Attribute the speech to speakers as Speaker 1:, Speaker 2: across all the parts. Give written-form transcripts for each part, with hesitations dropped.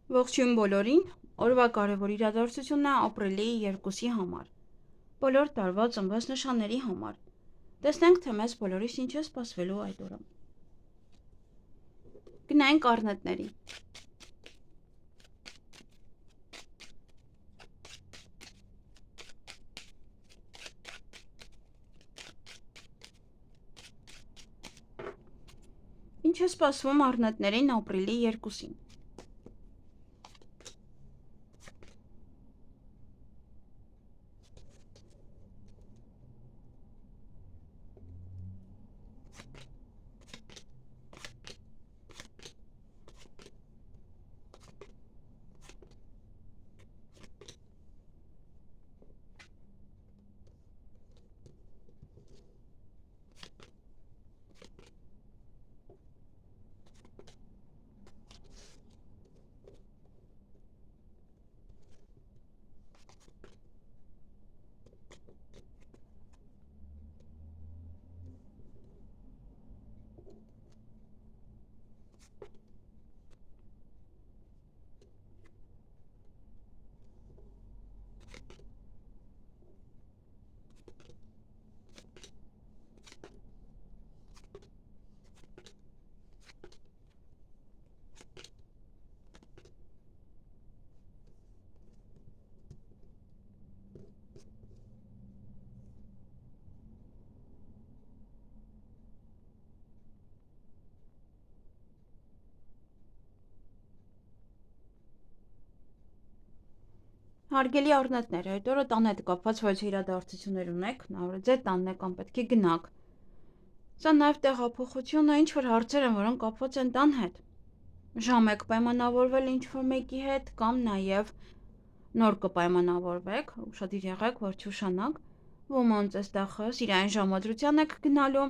Speaker 1: Ողջույն բոլորին, օրվա կարևոր իրադարձությունն է ապրիլի 2-ի համար, բոլոր տարվա ծնված նշանների համար։ Տեսնենք, թե մեզ բոլորիս ինչ է սպասվելու այդ օրը։ Գնայինք առնետների։ Ինչ է սպասվում առնետներին ապրիլի 2-ին։ Հարգելի առնետներ, այդ օրը տան հետ կապված ոչ իրադարձություններ ունեք, նավը ձեր տանն է կամ պետք է գնաք։ Սա նաև տեղափոխություն է, ինչ-որ հարցեր են, որոնք կապված են տան հետ։ Ժամ եք պայմանավորվել ինչ-որ մեկի հետ կամ նաև նոր կպայմանավորվեք, ուշադիր եղեք, որ չուշանաք։ Ոմանց այստեղ սիրային ժամադրության եք գնալու,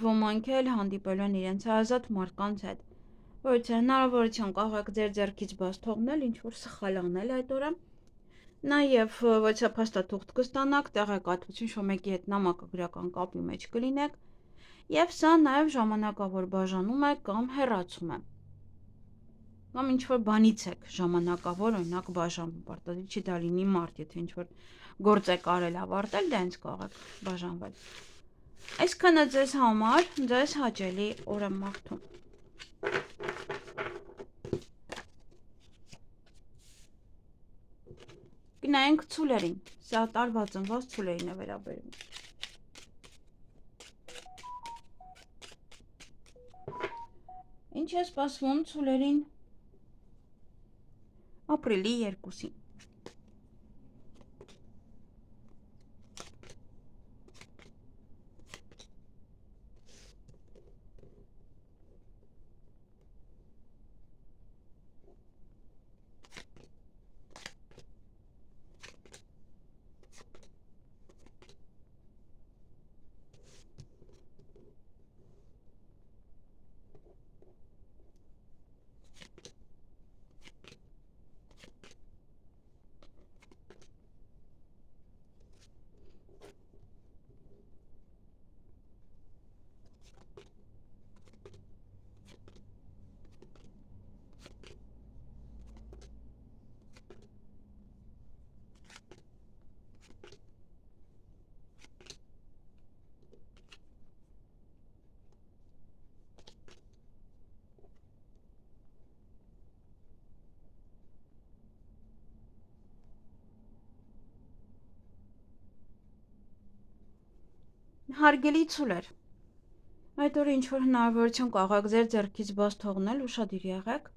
Speaker 1: ոմանք էլ հանդիպելու են իրենց ազատ մարդկանց հետ։ Որից հնարավորություն կարող եք ձեր ձեռքից բաց թողնել, ինչ-որ սխալ անել այդ օրը։ Նաև ոչ փաստաթուղթ կստանաք, տեղեկատվություն ինչ-որ մեկի հետ նամակագրական կապի մեջ կլինեք, եւ սա նաև ժամանակավոր բաժանում է կամ հեռացում է։ Կամ ինչ-որ բանից եք ժամանակավոր, օրինակ բաժանում, պարտադիր չի դա լինի մարդ, եթե ինչ-որ գործ եք արել ավարտել, դա հենց կարող եք բաժանվել։ Այսքանը ձեզ համար, ձեզ հաճելի օր եմ մաղթում։ Գնայինք ցուլերին, սա տարվա ծնված ցուլերին է վերաբերում։ Ինչ է սպասվում ցուլերին ապրիլի 2-ին։ Հարգելի ցուլեր, այդ օրը ինչ-որ հնարավորություն կարող եք ձեր ձեռքից բաց թողնել, ուշադիր եղեք։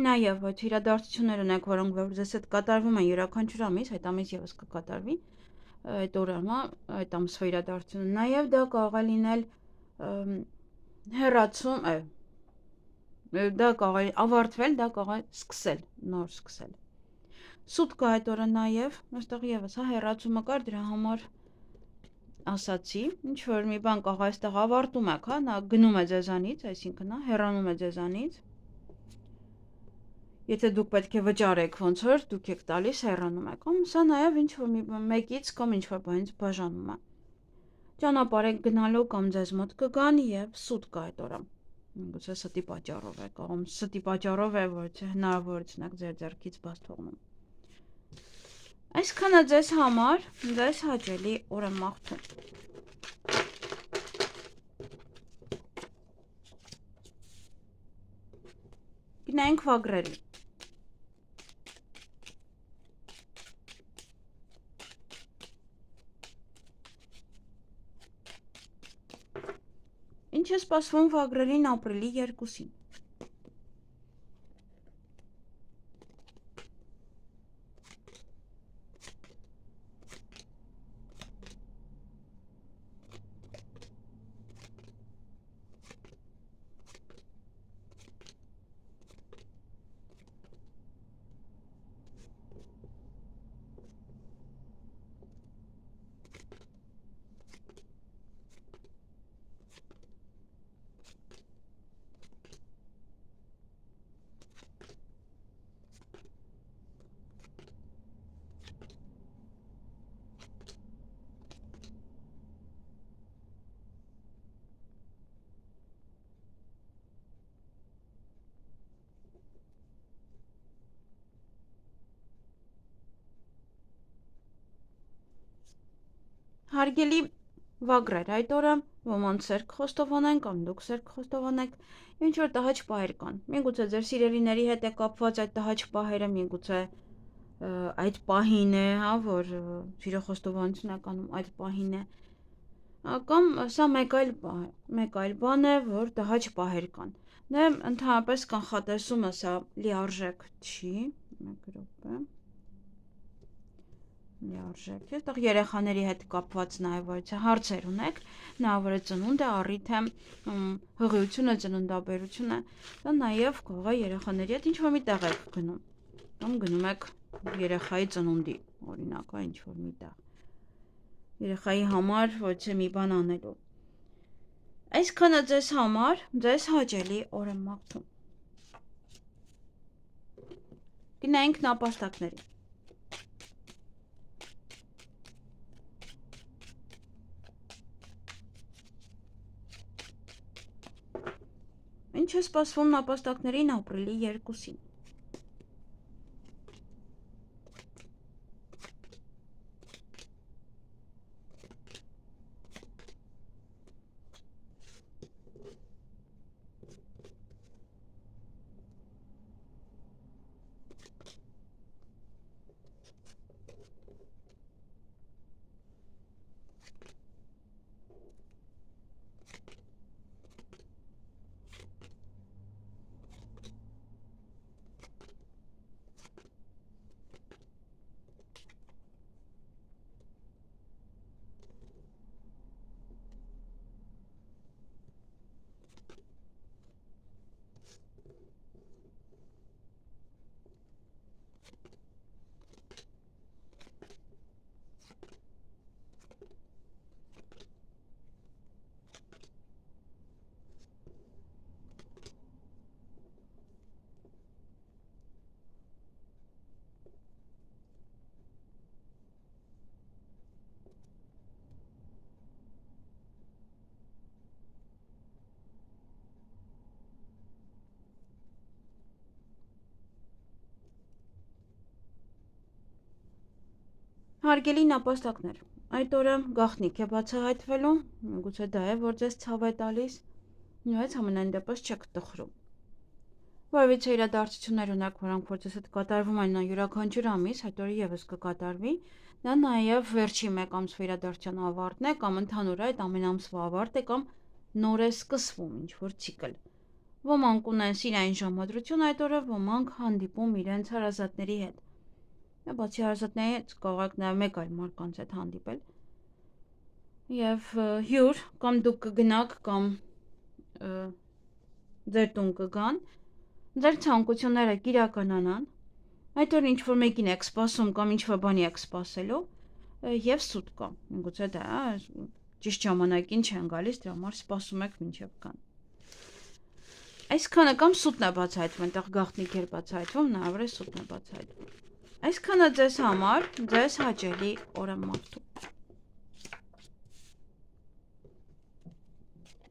Speaker 1: Նաև այդ իրադարձություններ ունեք, որոնք որ ձեզ հետ կատարվում են յուրաքանչյուր ամիս, այդ ամիս եւս կկատարվի այդ օրը, այդ ամսվա իրադարձությունը։ Նաև դա կարող է լինել հեռացում, դա կարող է ավարտվել, դա կարող է սկսել, նոր սկսել։ Սուտ կա այդ օրը նաև, այստեղ եւս հեռացումը կար, դրա համար ասացի, ինչ որ մի բան կարող այստեղ ավարտում եք, նա գնում է ձեզանից, այսինքն հեռանում է ձեզանից։ Եթե դուք պետք է վճարեք, ոնց որ դուք եք տալիս, հեռանում եք, կամ սա նաև ինչ որ մեկից կամ ինչ որ բանից բաժանում է։ Ճանապարհ եք գնալու կամ ձեզ մոտ կգան եւ սուտ կա այդ օրը։ Գուցե ստի պատճառով է կամ ստի պատճառով է, որ չէ հնարավորություն եք ձեր ձեռքից բաց թողնում։ Այսքանը ձեզ համար ձեզ հաճելի օր եմ մաղթում։ Գնայինք վագրերի։ Ինչ է սպասվում վագրերին ապրիլի 2-ին։ Հարգելի վագրեր, այդ օրը ոմանց սերկ խոստովանեն կամ դուք սերկ խոստովանեք, ինչ որ տհաճ պահեր կան։ Միգուցե ձեր սիրելիների հետ է կապված այդ տհաճ պահերը, միգուցե այդ պահին է, հա, որ սիրո խոստովանություն է կանում, այդ պահին է։ Կամ սա մեկ այլ բան է, որ տհաճ պահեր կան։ Դե ընդհանրապես կանխատեսումը սա լիարժեք չի, մեկ րոպե։ Լիարժեք է, այդտեղ երեխաների հետ կապված նաև որ չէ հարցեր ունեք, հնարավոր է ծնունդ է, առիթ է, հղիությունը, ծննդաբերությունը, դա նաև կարող է երեխաների հետ ինչ-որ մի տեղ եք գնում, կամ գնում եք երեխայի ծնունդի, օրինակ, ինչ-որ մի տեղ, երեխայի համար ոչ է մի բան անելու։ Այսքանը ձեզ համար, ձեզ հաճելի օր եմ մաղթում։ Գնայինք նապաստակների։ Ինչ է սպասվում նապաստակներին ապրիլի 2-ին։ Հարգելի նապաստակներ, այդ օրը գաղտնիք է բացահայտվելու, գուցե դա է, որ ձեզ ցավ է տալիս, բայց ամենայն դեպս չեք տխրում։ Որևիցե իրադարձություններ ունեք, որոնք որ ձեզ հետ կատարվում են յուրաքանչյուր ամիս, այդ օրը եւս կկատարվի, դա նաեւ վերջի մեկ ամսվա իրադարձության ավարտն է կամ ընդհանուր այդ ամեն ամսվա ավարտ է կամ նոր է սկսվում ինչ-որ ցիկլ։ Ոմանք ունեն սիրային ժամադրություն այդ օրը, ոմանք հանդիպում իրենց հարազատների հետ։ Բացի հարազատներից կարող եք նաև մեկ այլ մարդկանց հետ հանդիպել եւ հյուր կամ դուք կգնաք կամ ձեր տուն կգան, ձեր ցանկությունները կիրականանան, այդ օրը ինչ-որ մեկին եք սպասում կամ ինչ-որ բանի եք սպասելու եւ սուտ կա, գուցե դա ճիշտ ժամանակին չեն գալիս, դրա համար սպասում եք մինչեւ կան։ Այսքանը կամ սուտն է բացահայտվում, այնտեղ գաղտնիք էր բացահայտվում, հնարավոր է սուտն է բացահայտվում։ Այսքանը ձեզ համար, ձեզ հաճելի օր եմ մաղթում։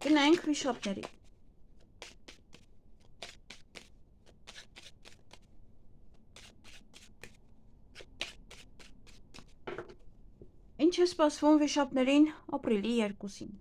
Speaker 1: Գնայինք վիշապների։ Ինչ է սպասվում վիշապներին ապրիլի 2-ին։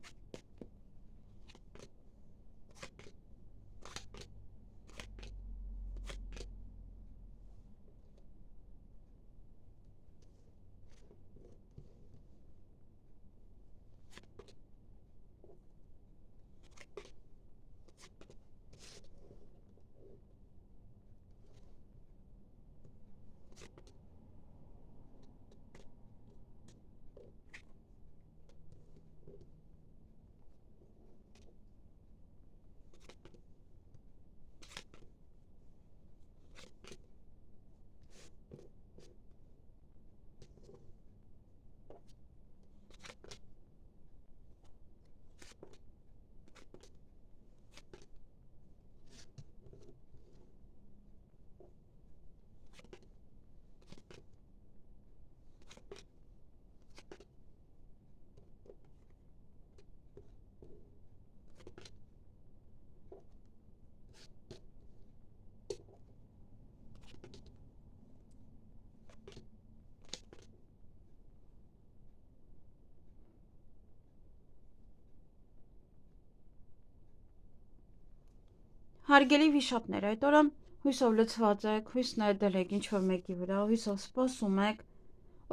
Speaker 1: Հարգելի վիշապներ, այդ օրը հույսով լցված եք, հույս ներդել եք ինչ-որ մեկի վրա, հույսով սպասում եք,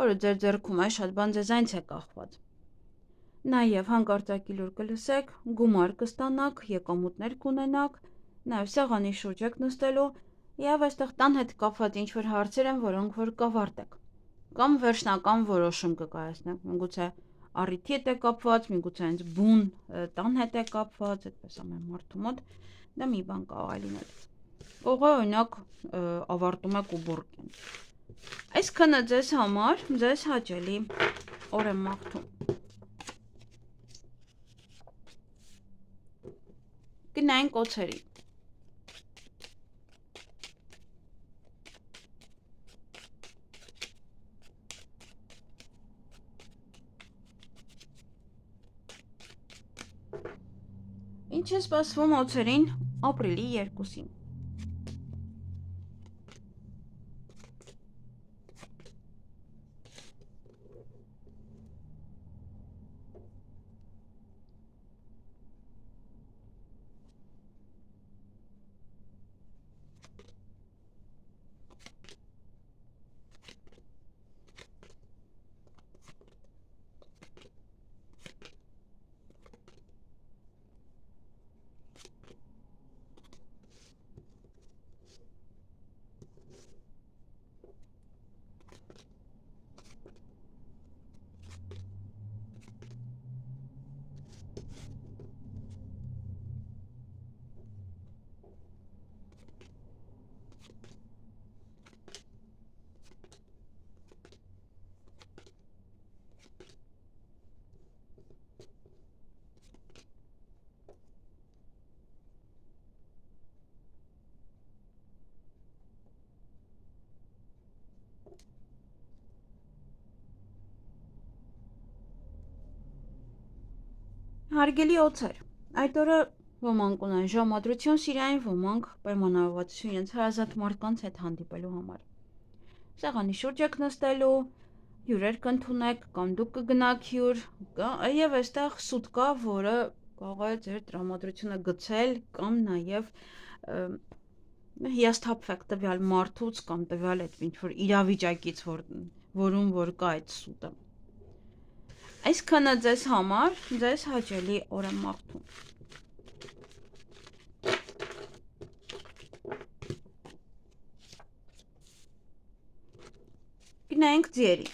Speaker 1: որը ձեր ձեռքում է, շատ բան ձեզանից է կախված։ Նաև հանկարծակի լուր կլսեք, գումար կստանաք, եկամուտներ կունենաք, նաև սեղանի շուրջ եք նստելու եւ այստեղ տան հետ կապված ինչ-որ հարցեր են, որոնք որ կավարտեք։ Կամ վերջնական որոշում կկայացնեք, միգուցե առիթի հետ է կապված, միգուցե հենց բուն տան հետ է կապված, այդպես ամեն մարդու մոտ դա մի բան կարող է լինել։ Կողը օրինակ ավարտում եք ու բուրկեն։ Այսքանը ձեզ համար, ձեզ հաճելի օր եմ մաղթում։ Գնային կոչերի։ Ինչ է սպասվում օձերին ապրիլի 2-ին։ Հարգելի օձեր, այդ օրը ոմանք ունեն ժամադրություն սիրային, ոմանք պայմանավորվածություն իրենց հարազատ մարդկանց հետ հանդիպելու համար։ Սեղանի շուրջ եք նստելու, հյուրեր կընդունեք կամ դուք կգնաք հյուր, եւ այստեղ սուտ կա, որը կարող է ձեր տրամադրությունը գցել կամ նաեւ հիասթափվեք տվյալ մարդուց կամ տվյալ այդ ինչ-որ իրավիճակից, որում որ կա այդ սուտը։ Այսքանը ձեզ համար, ձեզ հաճելի օր եմ մաղթում։ Գնայինք ձիերի։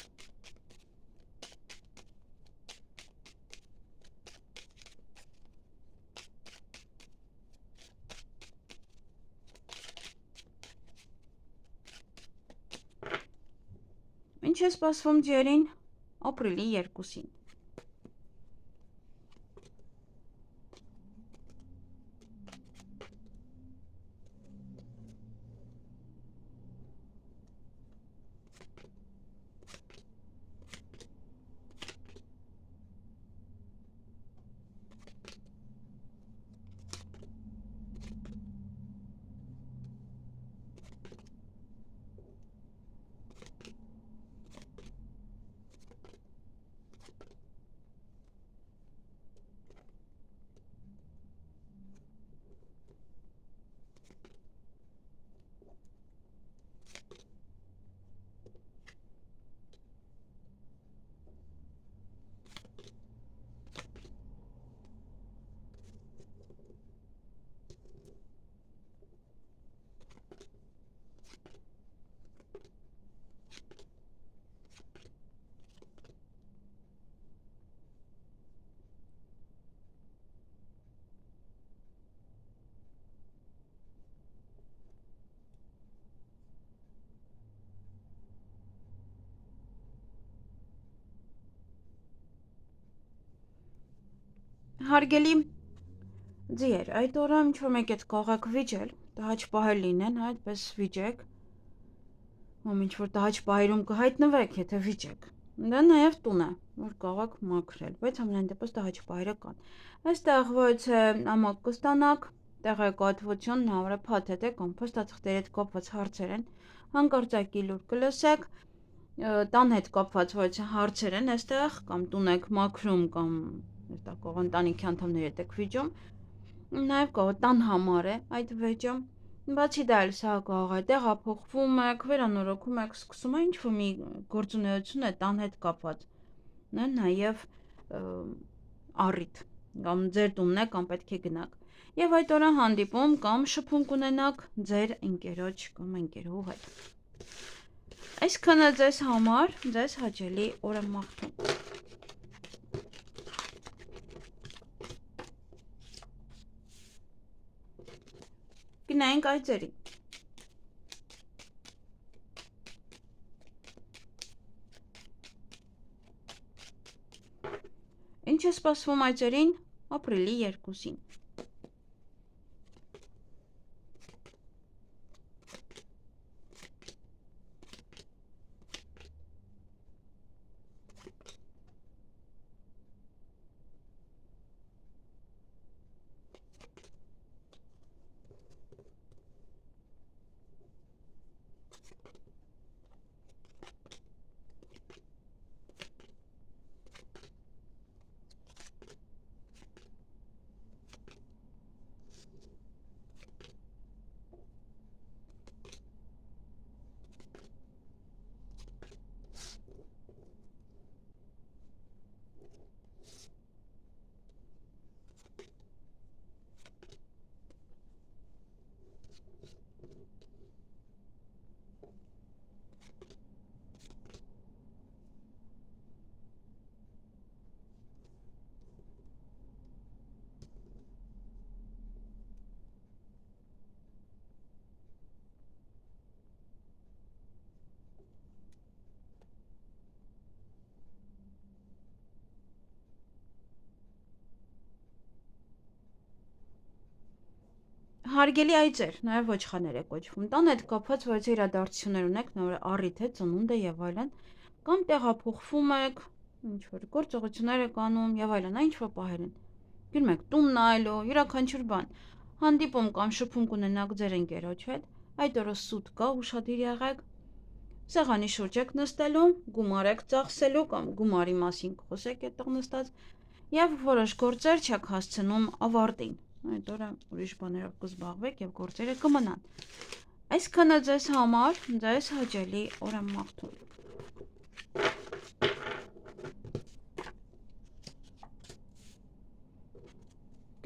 Speaker 1: Ինչ է սպասվում ձիերին ապրիլի 2-ին։ Հարգելի ձիեր, այդ օրը ինչ-որ մեկ էդ կողակ վիճել, տհաճ պահեր լինեն, այդպես վիճեք, ինչ-որ տհաճ պահերում կհայտնվեք, եթե վիճեք, դա նաև տուն է, որ կողակ մաքրել, բայց ամենայն դեպս տհաճ պահերը կան, այստեղ ոչ ամոք կստանաք, տեղեկատվություն, նավրը փաթեթ է կամ փոստացղտերի հետ կապված հարցեր են, հանկարծակի լուր կլսեք, տան հետ կապված ոչ հարցեր են այստեղ, կամ տուն եք մաքրում, կամ այստեղ ընտանիքի անդամների հետ եք վիճում, նաև կարող տան համար է այդ վեճը, բացի դա էլ սա կարող է տեղափոխվում եք, վերանորոգում եք, սկսում է ինչ-որ մի գործունեություն է տան հետ կապված, նաև առիթ, կամ ձեր տունն է, կամ պետք է գնաք, եւ այդ օրը հանդիպում կամ շփում կունենաք ձեր ընկերոջ կամ ընկերուհու հետ։ Այսքանը ձեզ համար, ձեզ հաճելի օր եմ մաղթում։ Գնայինք այծերին։ Ինչ է սպասվում այծերին ապրիլի 2-ին։ Հարգելի այծեր, նաև ոչխարներ է կոչվում, տան հետ կապված ոչ իրադարձություններ ունեք, նոր առիթ է, ծնունդ է եւ այլն, կամ տեղափոխվում եք, ինչ-որ գործողություններ եք անում եւ այլն, ինչ-որ պահեր են։ Գնում եք տուն նայելու, յուրաքանչյուր բան, հանդիպում կամ շփում կունենաք ձեր ընկերոջ հետ, այդ օրը սուտ կա, ուշադիր եղեք, սեղանի շուրջ եք նստելու, գումար եք ծախսելու կամ գումարի մասին խոսեք այդտեղ նստած եւ որոշ գործեր չեք հասցնում ավարտին։ Այդ օրը ուրիշ բաներով կզբաղվեք եւ գործերը կմնան։ Այսքանը ձեզ համար, ձեզ հաճելի օր եմ մաղթում։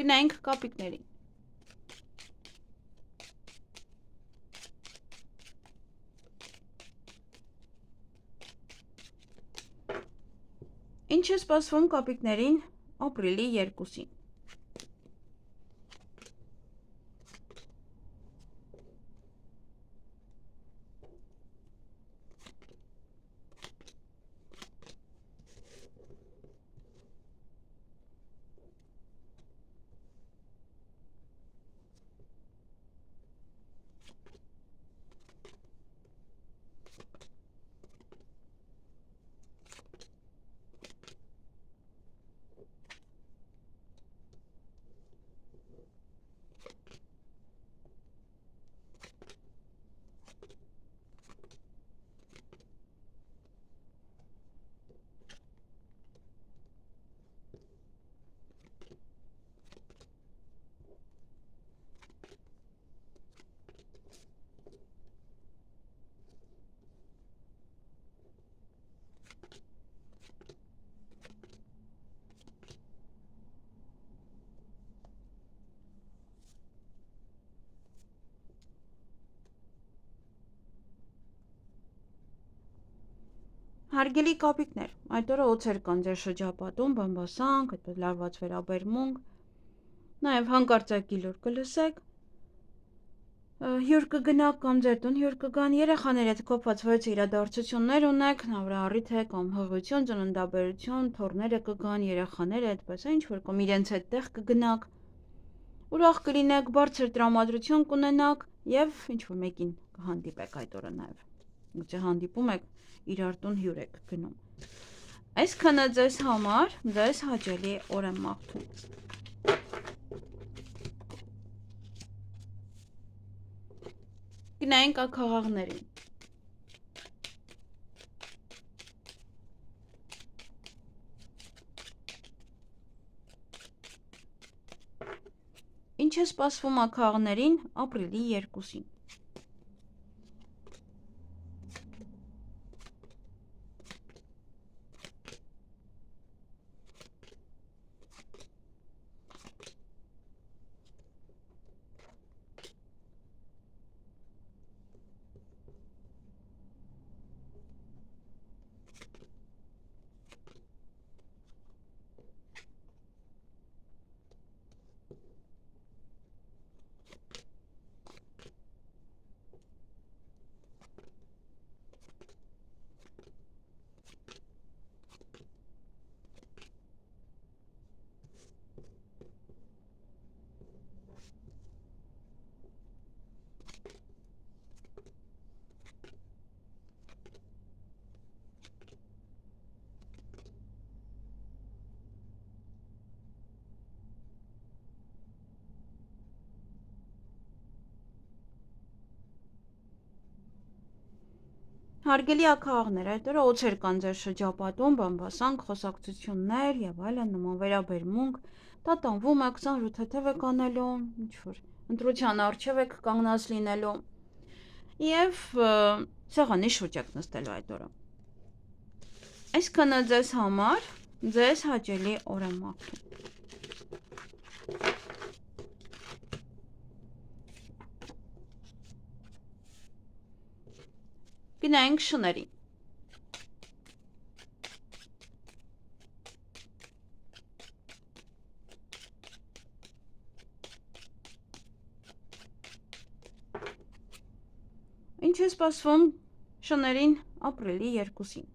Speaker 1: Գնայինք կապիկներին։ Ինչ է սպասվում կապիկներին ապրիլի 2-ին։ Հարգելի կապիկներ, այդ օրը օձեր կան ձեր շրջապատում, բամբասանք, այդպես լարված վերաբերմունք, նաև հանկարծակի լուր կլսեք, Հյուր կգնաք կամ ձեր տուն հյուր կգան, երեխաների հետ կապված վեց իրադարձություններ ունեք, նավրա առիթ է կամ հղիություն, ծննդաբերություն, թոռները կգան, երեխաները այդպես է, ինչ-որ կամ իրենց հետ տեղ կգնաք, ուրախ կլինեք, բարձր տրամադրություն կունենաք և ինչ-որ մեկին կհանդիպեք այդ օրը նաև, գուցե հանդիպում եք, իրար տուն հյուր եք գնում։ Այսքանը ձեզ համար, ձեզ հաճելի օր եմ մաղթում։ Գնայինք աքաղաղներին։ Ինչ է սպասվում աքաղաղներին ապրիլի 2-ին։ Հարգելի աքաղաղներ, այդ օրը օձեր կան ձեր շրջապատում, բամբասանք, խոսակցություններ և այլն նման վերաբերմունք, տատանվում եք, ծանրութեթև եք անելու, ինչ-որ ընտրության առջև եք կանգնած լինելու և սեղանի շուրջ եք նստելու այդ օրը։ Այսքանը ձեզ համար, ձեզ հաճելի օր եմ մաղթում։ Գնայինք շներին։ Ինչ է սպասվում շներին ապրիլի 2-ին։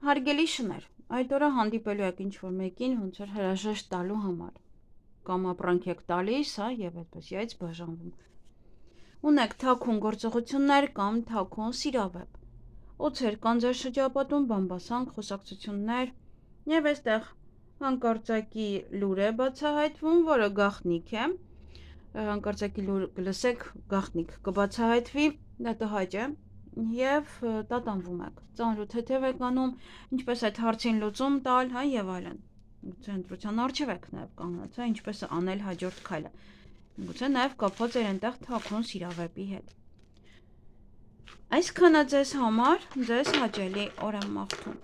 Speaker 1: Հարգելի շներ, այդ օրը հանդիպելու եք ինչ-որ մեկին, ոնց որ հրաժեշտ տալու համար, կամ ապրանք եք տալիս, և այդպեսի այց բաժանվում։ Ունեք թաքուն գործողություններ կամ թաքուն սիրավեպ, օձեր կան ձեր շրջապատում, բամբասանք, խոսակցություններ, և այստեղ հանկարծակի լուր է բացահայտվում, որը գաղտնիք է, հանկարծակի լուր կլսեք, գաղտնիք կբացահայտվի, դա տհաճ է, և տատանվում եք, ծանրութեթև եք անում, ինչպես այդ հարցին լուծում տալ, և այլն, գուցե ընտրության առջև եք նաև կանգնած, ինչպես անել հաջորդ քայլը, գուցե նաև կապված էր այնտեղ թաքուն սիրավեպի հետ։ Այսքանը ձեզ համար, ձեզ հաճելի օր եմ մաղթում։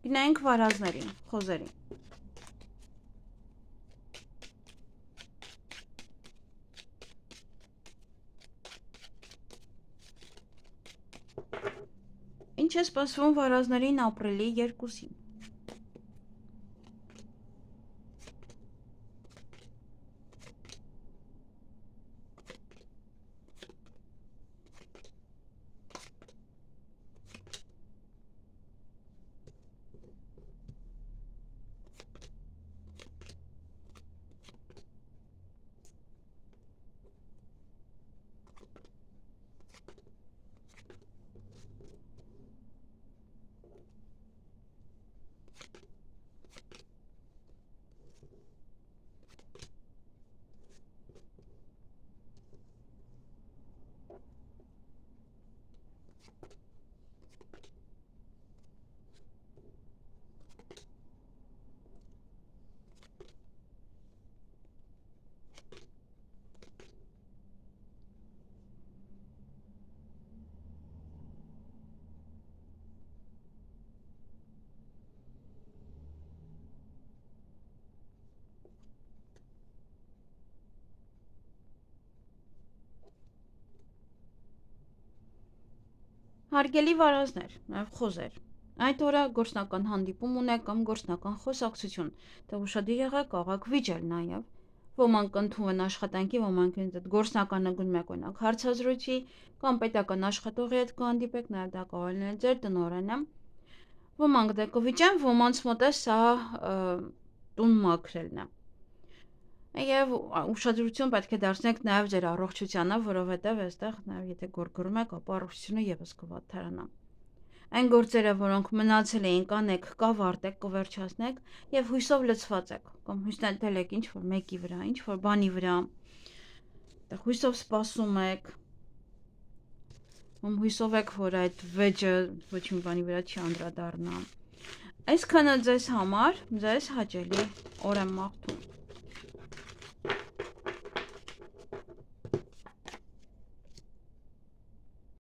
Speaker 1: Գնայինք վարազներին, խոզերին։ Ինչ է սպասվում վարազներին ապրիլի 2-ին։ Հարգելի վարազներ, նաև խոզեր։ Այդ օրը գործնական հանդիպում ունեք կամ գործնական խոսակցություն, թե ուշադիր եղեք աղաք վիճել նաև։ Ոմանք ընդունվում են աշխատանքի, ոմանք այդ գործնականը գնում եք օրինակ հարցազրույցի կամ պետական աշխատողի հետ կհանդիպեք, նաև դա կարող է լինել ձեր տնօրենը։ Ոմանք դե կվիճեն, ոմանց մոտ է սա տուն մաքրելն է։ Եվ ուշադրություն պետք է դարձնեք նաև ձեր առողջությանը, որովհետև այստեղ նաև եթե գորգորում եք, ապա առողջությունը եւս կվատթարանա։ Այն գործերը, որոնք մնացել էին, կանեք, կավարտեք, կվերջացնեք եւ հույսով լցված եք, կամ հույսնել եք ինչ-որ մեկի վրա, ինչ-որ բանի վրա։ Այդտեղ հույսով սպասում եք, հույսով եք, որ այդ վեճը ոչ մի բանի վրա չի անդրադառնա։ Այսքանը ձեզ համար, ձեզ հաճելի օր եմ մաղթում։